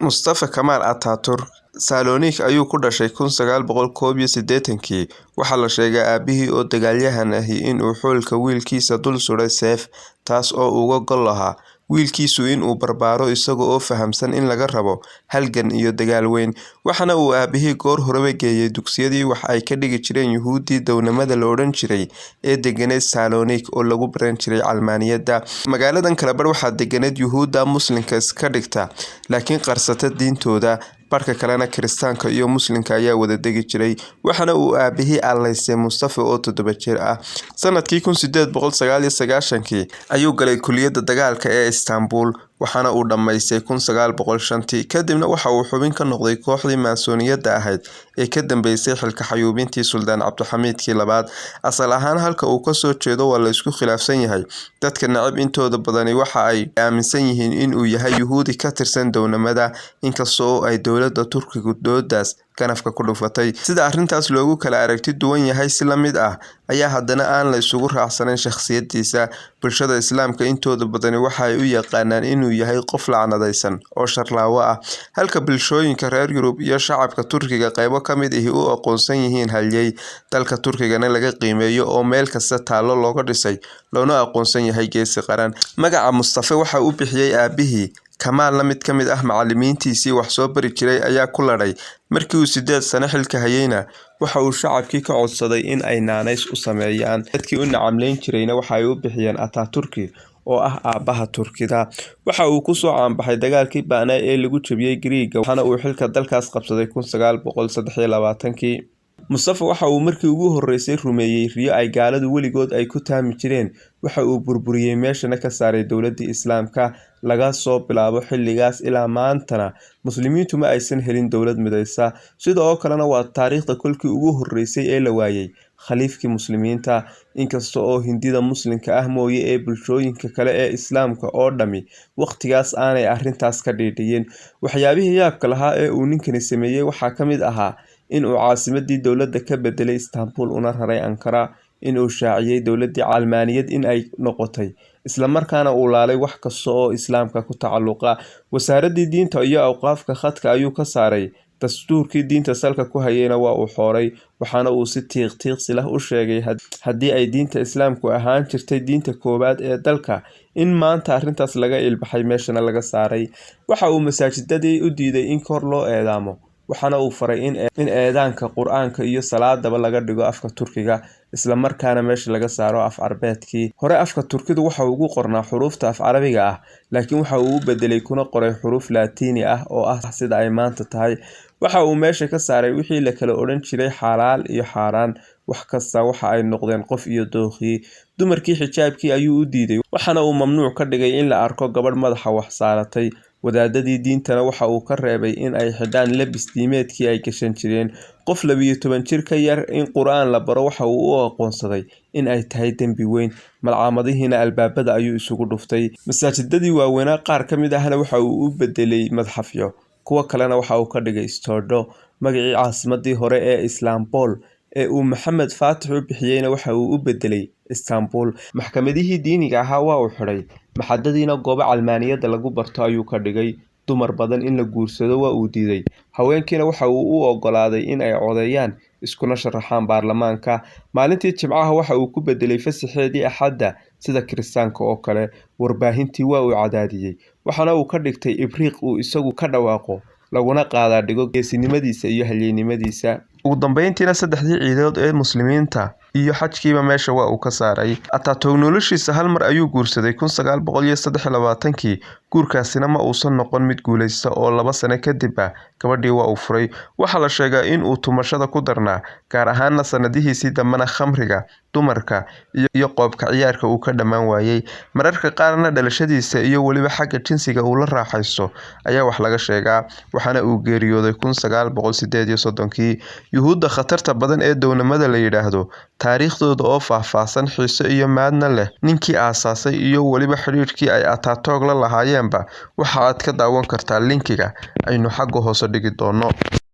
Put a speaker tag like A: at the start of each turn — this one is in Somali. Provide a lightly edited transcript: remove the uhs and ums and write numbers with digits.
A: Mustafa Kemal Atatürk Salonik ayuu ku dhashay 1981-kii. Waxaa la sheegay aabihii oo dagaalyahan ahi inuu xoolka wiilkiisa dul suray seef, taas oo uga gol lahaa wiilkiisu inuu barbaaro isaga oo fahamsan in laga rabo halgan iyo dagaal weyn. Waxaana uu aabihii goor horeba geeyay dugsiyadii wax ay ka dhigi jireen Yuhuuddii downamada la odhan jiray ee deganeed Salonik oo lagu baran jiray Calmaaniyadda. Magaaladan kale bar waxaa deganeed Yuhuudda Muslimka iska dhigta, laakiin qarsata diintooda. Barka kalena Kiristaanka iyo Muslimka ayaa wada degi jiray. Waxaana uu aabihii allaysay Mustafa oo 7 jir ah. Sanadkii 1899 ayuu galay kulliyadda dagaalka ee Istanbul, waxaana uu dhammaystay 1905. Kadibna waxa uu xubin ka noqday kooxdii Maasoniyadda ahayd ee ka dambeysay xilka xayuubintii Suldaan Cabdulxamiidkii labaad. Asal ahaan halka uu ka soo jeedo waa la isku khilaafsan yahay. Dadka nacab intooda badani waxa ay aaminsan yihiin inuu yahay Yuhuudi ka tirsan downamada, inkasta oo ay dowladda Turkigu doodaas kanafka ku dhufatay. Sida arrintaas loogu kala aragti duwan yahay si la mid ah ayaa haddana aan la isugu raacsanayn shakhsiyadiisa. Bulshada Islaamka intooda badani waxa ay u yaqaanaan inuu yahay qof lacnadaysan oo sharlaawo ah, halka bulshooyinka reer Yurub iyo shacabka Turkiga qaybo ka mid ah u aqoonsan yihiin halyey. Dalka Turkigana laga qiimeeyo oo meel kasta taallo looga dhisay, loona aqoonsan yahay geesi qaran. Magaca Mustafa waxa uu bixiyay aabihii Kemalna mid ka mid ah macallimiintiisii wax soo bari jiray ayaa ku ladhay. Markii uu 8 sano xilka hayayna waxa uu shacabkii ka codsaday in ay naanays u sameeyaan. Dadkii u nacamleyn jirayna waxa ay u bixiyeen Atatürk oo ah aabaha Turkida. Waxa uu ku soo caanbaxay dagaalkii Ba'naa ee lagu jabiyay Giriigga, waxaana uu xilka dalkaas qabsaday 1923. Mustafa waxa uu markii ugu horeysay rumeeyay riyo ay gaaladu weligood ay ku taami jireen. Waxa uu burburiyay meeshana ka saaray dowladdii Islaamka. Laga soo bilaabo xilligaas ilaa maantana muslimiintu ma aysan helin dowlad midaysa. Sidoo kalena waa taariikhda kolkii ugu horeysay ee la waayay khaliifkii muslimiinta, inkasta oo Hindida Muslimka ah mooye ee bulshooyinka kale ee Islaamka oo dhami waqtigaas aanay arrintaas ka dhiidhiyeen. Waxyaabihii yaabka lahaa ee uu ninkani sameeyay waxaa ka mid ahaa in uu caasimadii dowladda ka bedelay Istanbul una raray Ankara, in uu shaaciyay dowladdii Calmaaniyad in ay noqotay, isla markaana uu laalay wax kasta oo Islaamka ku tacalluqa. Wasaaraddii diinta iyo awqaafka khadka ayuu ka saaray. Dastuurkii diinta salka ku hayayna waa uu xooray, waxaana uu si tiiqtiiqsi leh u sheegay haddii ay diinta Islaamku ahaan jirtay diinta koowaad ee dalka, in maanta arrintaas laga ilbaxay meeshana laga saaray. Waxa uu masaajidadii u diiday in kor loo eedaamo, waxaana uu faray in eedaanka Qur'aanka iyo salaadaba laga dhigo afka Turkiga, isla markaana meesha laga saaro af Carabeedkii. Hore afka Turkidu waxa uu ugu qornaa xuruufta af Carabiga ah, laakiin waxa uu u bedelay kuna qoray xuruuf Laatiini ah oo ah sida ay maanta tahay. Waxa uu meesha ka saaray wixii la kala odhan jiray xalaal iyo xaaraan. Wax kasta waxa ay noqdeen qof iyo dookhii. Dumarkii xijaabkii ayuu u diiday, waxaana uu mamnuuc ka dhigay in la arko gabadh madaxa wax saaratay. Wadaadadii diintana waxa uu ka reebay in ay xidhaan labis diimeedkii ay gashan jireen. Qof 12 jir ka yar in Qur'aan la baro waxa uu u aqoonsaday in ay tahay dembi weyn. Malcamadihiina albaabada ayuu isugu dhuftay. Masaajidadii waaweynaa qaar ka mid ahna waxa uu u bedelay madxafyo, kuwa kalena waxa uu ka dhigay istoodho. Magacii caasimadii hore ee Islaambol ee uu Maxamed Faatix u bixiyayna waxa uu u bedelay Istanbul. Maxkamadihii diiniga ahaa waa uu xidhay. Maxadadiina goobo Calmaaniyadda lagu barto ayuu ka dhigay. Dumar badan in la guursado waa uu diiday. Haweenkiina waxa uu u oggolaaday in ay codeeyaan iskuna sharaxaan baarlamaanka. Maalintii Jimcaha waxa uu ku bedelay fasaxeedii Axadda sida Kiristaanka oo kale. Warbaahintii waa uu cadaadiyay, waxaana uu ka dhigtay ibriiq uu isagu ka dhawaaqo, laguna qaadaa dhigo geesinimadiisa iyo halyeynimadiisa. Ugu dambeyntiina 3 ciidood ee muslimiinta iyo xajkiiba meesha waa uu ka saaray. Atatürk noloshiisa hal mar ayuu guursaday 1923. Guurkaasina ma uusan noqon mid guuleysta oo 2 sano kadib gabadhii waa uu furay. Waxaa la sheegaa in uu tumashada ku darnaa, gaar ahaanna sanadihiisii dambena khamriga, dumarka iyo qoobka ciyaarka uu ka dhammaan waayay. Mararka qaarna dhalashadiisa iyo weliba xagga jinsiga uu la raaxaysto ayaa wax laga sheegaa. Waxaana uu geeriyooday 1938. Yuhuudda khatarta badan ee downamada la yiraahdo, taariikhdooda oo faahfaahsan, xiiso iyo maadna leh, ninkii aasaasay iyo weliba xiriirkii ay Atatürk la lahaayeenba waxa aad ka daawan kartaa linkiga aynu xagga hoose dhigi doono.